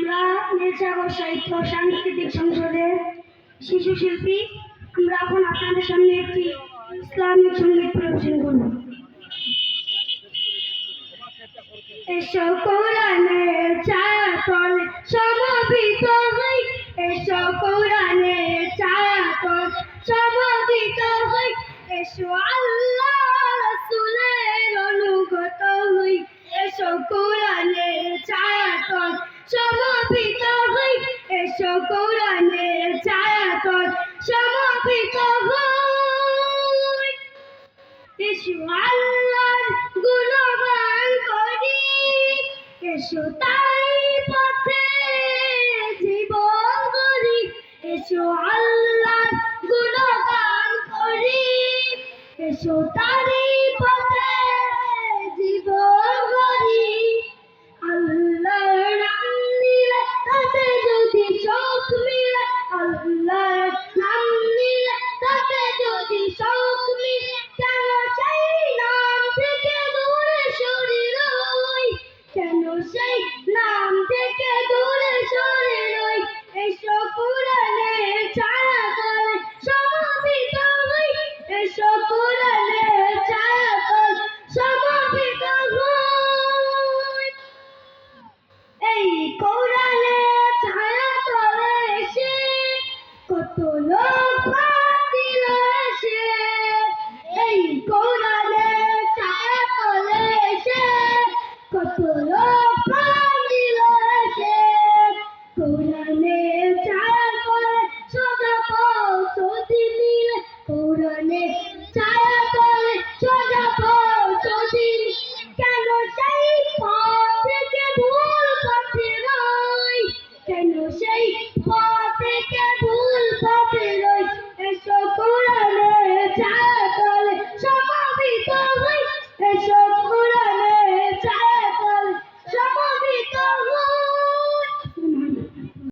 আমরা নীলসাগর সাহিত্য সাংস্কৃতিক সংসদের শিশু শিল্পী। আমরা এখন আপনাদের সামনে একটি ইসলামিক সঙ্গীত পরিবেশন করব। এসো কোরআনের ছায়াতলে সমবেত হই, এসো কোরআনের ছায়াতলে সমবেত হই, এসো আল্লাহ রাসূলের অনুগত হই, এসো কোরআনের ছায়াতলে সমবেত হই, এসো কোরআনের ছায়াতলে সমবেত হই, এসো আল্লাহর গুণগান করি, এসো তাই পথে জীবন গড়ি, এসো আল্লাহর গুণগান করি, এসো তাই পথে জীবন গড়ি। আল্লাহর নাম নিলে তাতে যদি সুখ মিলে, আল্লাহর নাম নিলে তাতে যদি সুখ মিলে, কেন সেই নাম থেকে দূরে সরে রই, কেন সেই নাম থেকে দূরে সরে রই। এসো কোরআনের ছায়াতলে সমবেত হই, এসো কোরআনের ছায়াতলে সমবেত হই, এই কোরআনের